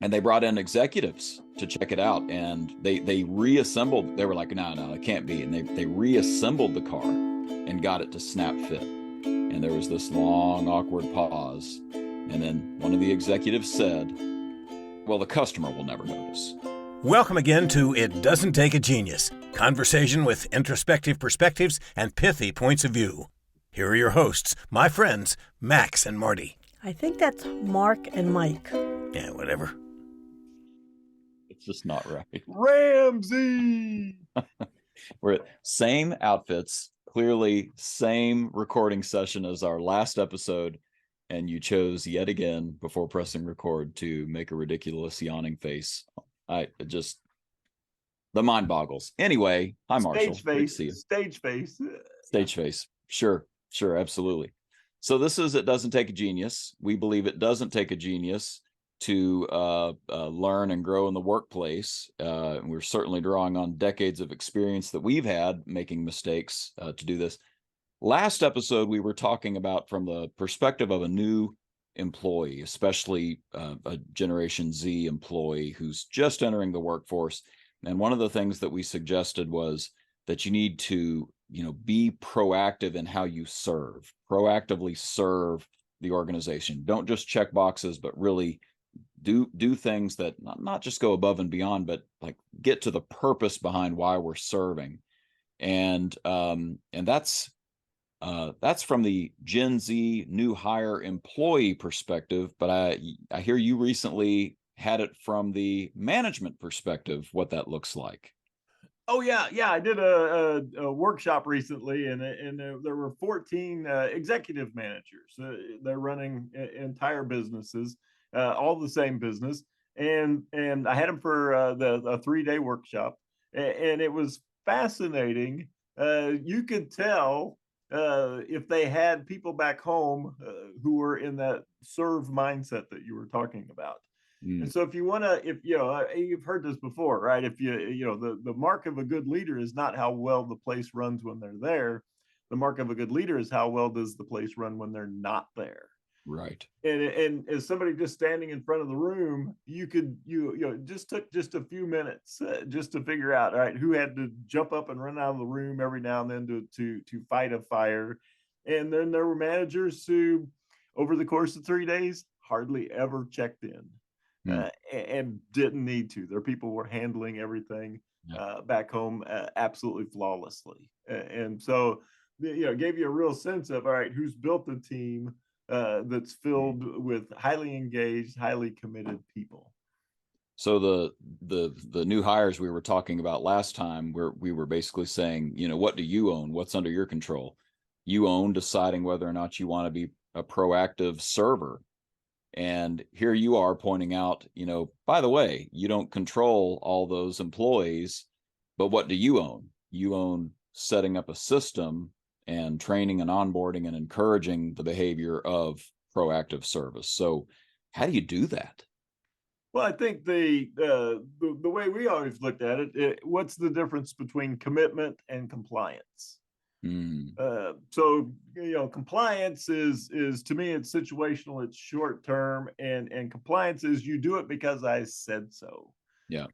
and they brought in executives to check it out, and they reassembled. They were like, no, it can't be, and they reassembled the car and got it to snap fit. And there was this long, awkward pause, and then one of the executives said, well, the customer will never notice. Welcome again to It Doesn't Take a Genius, conversation with introspective perspectives and pithy points of view. Here are your hosts, my friends, Max and Marty. I think that's Mark and Mike. Yeah, whatever. It's just not right. Ramsey! We're same outfits, clearly same recording session as our last episode, and you chose yet again before pressing record to make a ridiculous yawning face. The mind boggles. Anyway, hi Marshall. Stage face. Sure, absolutely. So this is It Doesn't Take a Genius. We believe it doesn't take a genius to learn and grow in the workplace. We're certainly drawing on decades of experience that we've had making mistakes to do this. Last episode, we were talking about from the perspective of a new employee, especially a Generation Z employee who's just entering the workforce. And one of the things that we suggested was that you need to, be proactive in how you proactively serve the organization. Don't just check boxes, but really do things that not just go above and beyond, but like get to the purpose behind why we're serving. And that's from the Gen Z new hire employee perspective. But I hear you recently had it from the management perspective, what that looks like. Oh yeah. I did a workshop recently, and there were 14 executive managers. They're running entire businesses, all the same business, and I had them for a 3-day workshop, and it was fascinating. You could tell if they had people back home who were in that serve mindset that you were talking about. And so if you've heard this before, right? If the mark of a good leader is not how well the place runs when they're there. The mark of a good leader is how well does the place run when they're not there. Right. And as somebody just standing in front of the room, you just took just a few minutes just to figure out, all right, who had to jump up and run out of the room every now and then to fight a fire. And then there were managers who, over the course of 3 days, hardly ever checked in. And didn't need to. Their people were handling everything back home absolutely flawlessly. And so, gave you a real sense of, all right, who's built a team that's filled with highly engaged, highly committed people. So the new hires we were talking about last time, where we were basically saying, what do you own? What's under your control? You own deciding whether or not you want to be a proactive server. And here you are pointing out, by the way, you don't control all those employees, but what do you own? You own setting up a system and training and onboarding and encouraging the behavior of proactive service. So how do you do that? Well, I think the way we always looked at it, what's the difference between commitment and compliance? So compliance is to me, it's situational, it's short term, and compliance is you do it because I said so. Yeah.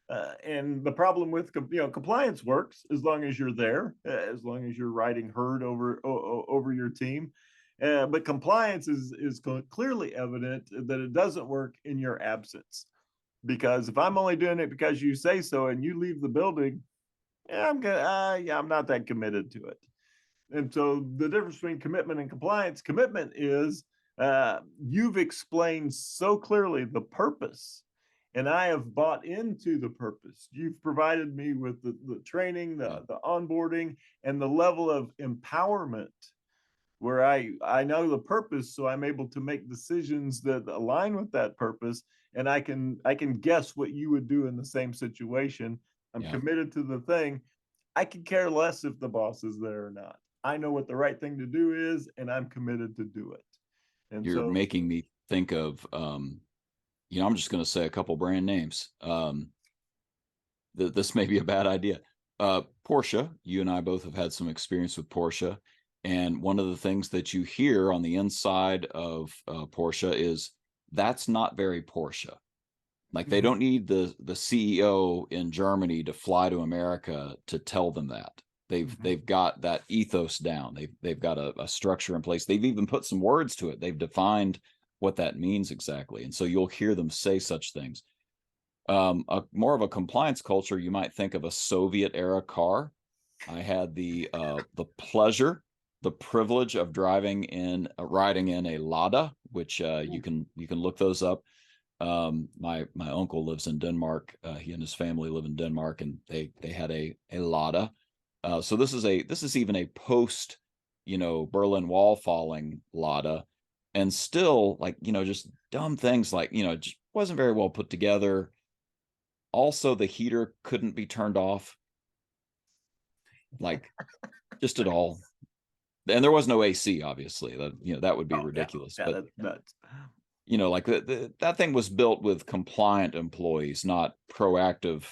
And the problem with compliance works as long as you're there, as long as you're riding herd over your team. But compliance is clearly evident that it doesn't work in your absence, because if I'm only doing it because you say so and you leave the building, I'm not that committed to it. And so the difference between commitment and compliance: commitment is you've explained so clearly the purpose, and I have bought into the purpose. You've provided me with the training, the onboarding, and the level of empowerment where I know the purpose, so I'm able to make decisions that align with that purpose, and I can guess what you would do in the same situation. I'm committed to the thing. I could care less if the boss is there or not. I know what the right thing to do is, and I'm committed to do it. And you're making me think of, I'm just going to say a couple brand names. This may be a bad idea. Porsche, you and I both have had some experience with Porsche. And one of the things that you hear on the inside of Porsche is, that's not very Porsche. Like they don't need the CEO in Germany to fly to America to tell them that. They've got that ethos down. They've got a structure in place. They've even put some words to it. They've defined what that means exactly. And so you'll hear them say such things. More of a compliance culture, you might think of a Soviet era car. I had the pleasure, the privilege of riding in a Lada, which you can look those up. My uncle lives in Denmark. He and his family live in Denmark, and they had a Lada. So this is even a post, Berlin Wall falling Lada, and still like, just dumb things like, it just wasn't very well put together. Also, the heater couldn't be turned off, like just at all. And there was no AC, obviously. That would be ridiculous. Yeah, but that's nuts. Like that thing was built with compliant employees, not proactive,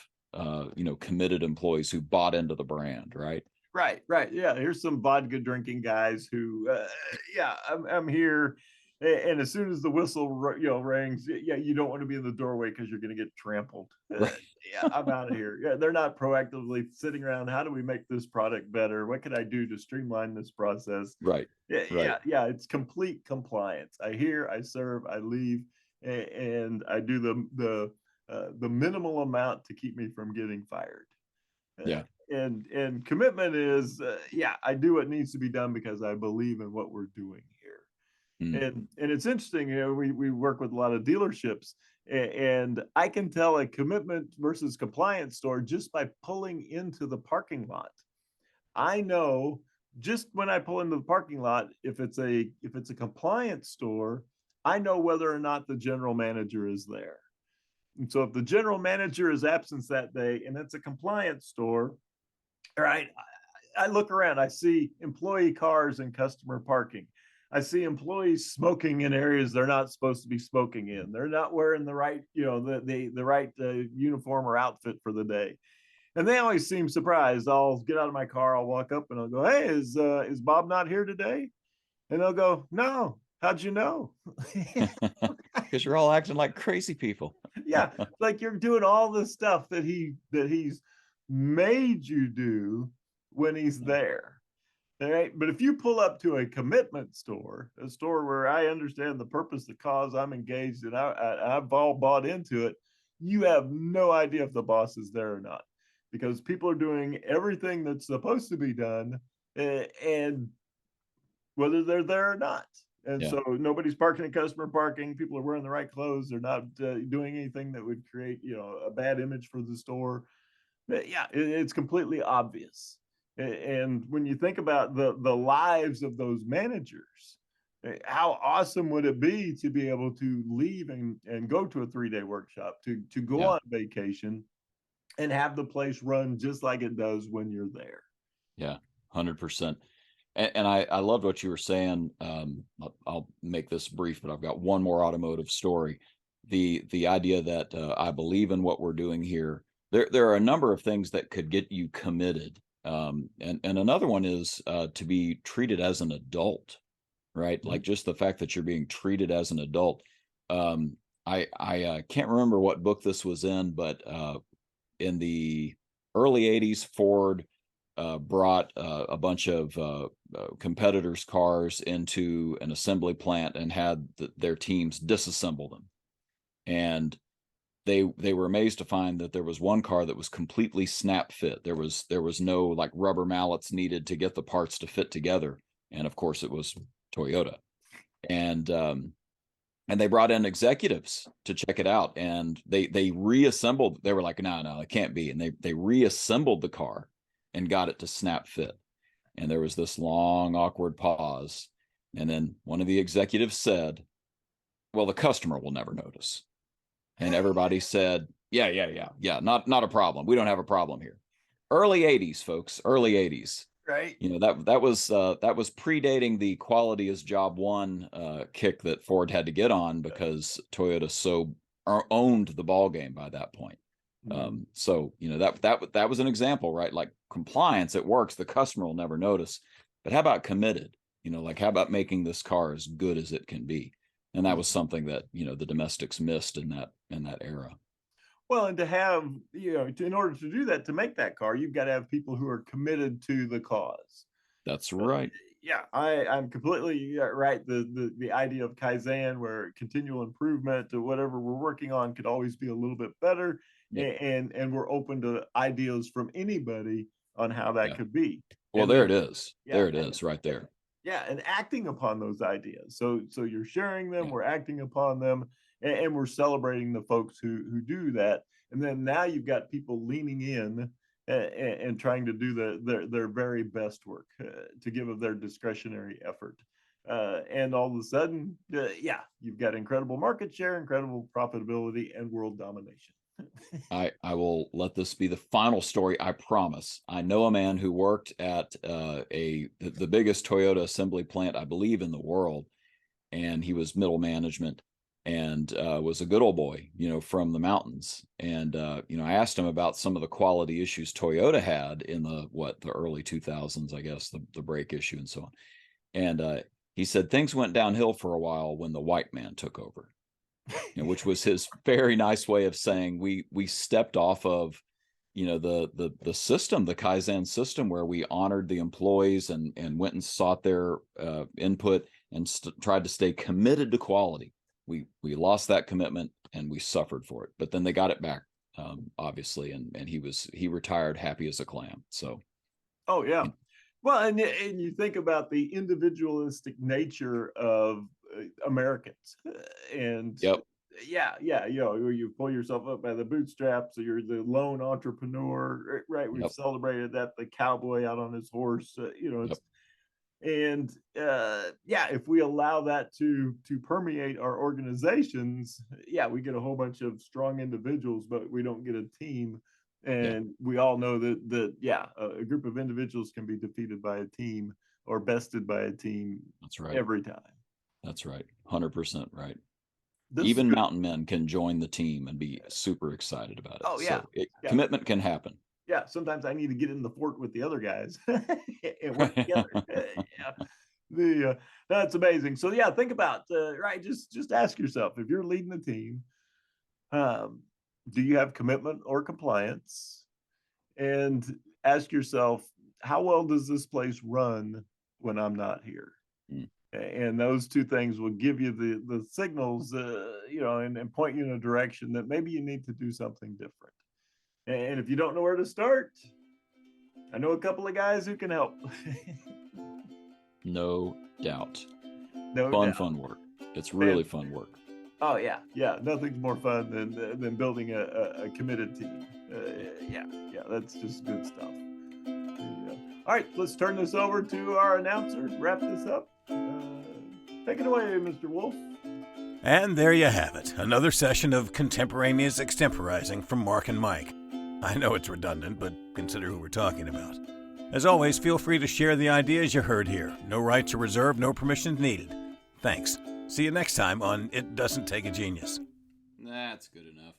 committed employees who bought into the brand, right? Right. Yeah, here's some vodka drinking guys who, yeah, I'm here, and as soon as the whistle, rings, yeah, you don't want to be in the doorway because you're going to get trampled. Right. Yeah, I'm out of here. Yeah, they're not proactively sitting around. How do we make this product better? What can I do to streamline this process? Right. Yeah, Right. yeah. It's complete compliance. I hear, I serve, I leave, and I do the minimal amount to keep me from getting fired. Yeah. And commitment is, yeah, I do what needs to be done because I believe in what we're doing here. Mm. And it's interesting, we work with a lot of dealerships, and I can tell a commitment versus compliance store just by pulling into the parking lot. I know just when I pull into the parking lot, if it's a compliance store, I know whether or not the general manager is there. And so if the general manager is absent that day and it's a compliance store, right, I look around, I see employee cars in customer parking. I see employees smoking in areas they're not supposed to be smoking in. They're not wearing the right, the right uniform or outfit for the day. And they always seem surprised. I'll get out of my car, I'll walk up and I'll go, "Hey, is Bob not here today?" And they'll go, "No, how'd you know?" Because you're all acting like crazy people. Yeah, like you're doing all the stuff that he's made you do when he's there. All right. But if you pull up to a commitment store, a store where I understand the purpose, the cause, I'm engaged, and I've all bought into it, you have no idea if the boss is there or not, because people are doing everything that's supposed to be done, and whether they're there or not. And Yeah. so nobody's parking in customer parking. People are wearing the right clothes. They're not doing anything that would create, a bad image for the store. Yeah, it's completely obvious. And when you think about the lives of those managers, how awesome would it be to be able to leave and go to a 3-day workshop, to go Yeah. on vacation and have the place run just like it does when you're there. Yeah. 100%. And I loved what you were saying. I'll make this brief, but I've got one more automotive story. The idea that I believe in what we're doing here. There are a number of things that could get you committed. And another one is to be treated as an adult, right? Mm-hmm. Like just the fact that you're being treated as an adult. I can't remember what book this was in, but in the early 80s, Ford brought a bunch of competitors' cars into an assembly plant and had their teams disassemble them. And they were amazed to find that there was one car that was completely snap fit. There was no like rubber mallets needed to get the parts to fit together. And of course, it was Toyota. And they brought in executives to check it out, and they reassembled. They were like, no, it can't be. And they reassembled the car and got it to snap fit. And there was this long, awkward pause. And then one of the executives said, "Well, the customer will never notice." And everybody said, yeah, not a problem. We don't have a problem here. Early 80s, folks, early 80s. Right. That was predating the quality is job one kick that Ford had to get on, because Toyota so owned the ball game by that point. So that was an example, right? Like compliance, it works. The customer will never notice. But how about committed? Like how about making this car as good as it can be? And that was something that the domestics missed in that era. Well, and to have, in order to do that, to make that car, you've got to have people who are committed to the cause. That's Uh, right. yeah, I'm completely right. The idea of Kaizen, where continual improvement to whatever we're working on could always be a little bit better, Yep. and we're open to ideas from anybody on how that Yeah. could be. Well, And there then, it is. yeah, There it is, right there. yeah, and acting upon those ideas. So you're sharing them, Yeah. we're acting upon them, and we're celebrating the folks who do that. And then now you've got people leaning in and trying to do their very best work to give of their discretionary effort. And all of a sudden, yeah, you've got incredible market share, incredible profitability, and world domination. I will let this be the final story. I promise. I know a man who worked at the biggest Toyota assembly plant, I believe, in the world, and he was middle management and was a good old boy, from the mountains. And I asked him about some of the quality issues Toyota had in the early 2000s, I guess, the brake issue and so on. And he said things went downhill for a while when the white man took over. Which was his very nice way of saying we stepped off of the system, the Kaizen system, where we honored the employees and went and sought their input and tried to stay committed to quality. We lost that commitment and we suffered for it, but then they got it back, obviously, and he retired happy as a clam. So Oh yeah. Well, and you think about the individualistic nature of Americans, and yep, yeah, you pull yourself up by the bootstraps, or you're the lone entrepreneur, right? We've yep, celebrated that, the cowboy out on his horse, yep, it's and yeah, if we allow that to permeate our organizations, yeah, we get a whole bunch of strong individuals, but we don't get a team. yeah. And we all know that yeah, a group of individuals can be defeated by a team or bested by a team That's right. every time. That's right. 100% right. This is Even good. mountain men can join the team and be super excited about it. Oh yeah, So yeah, commitment can happen. yeah. Sometimes I need to get in the fort with the other guys and work together. Yeah. That's amazing. So yeah, think about right. Just ask yourself, if you're leading a team, um, do you have commitment or compliance? And ask yourself, how well does this place run when I'm not here? Mm. And those two things will give you the signals, and point you in a direction that maybe you need to do something different. And if you don't know where to start, I know a couple of guys who can help. No doubt. No Fun, doubt. fun work. It's Man, really fun work. oh yeah, yeah. Nothing's more fun than building a committed team. Yeah, yeah. That's just good stuff. Yeah. All right, let's turn this over to our announcer. Wrap this up. Take it away, Mr. Wolf. And there you have it, another session of contemporaneous extemporizing from Mark and Mike. I know it's redundant, but consider who we're talking about. As always, feel free to share the ideas you heard here. No rights are reserved, no permissions needed. Thanks. See you next time on It Doesn't Take a Genius. That's good enough.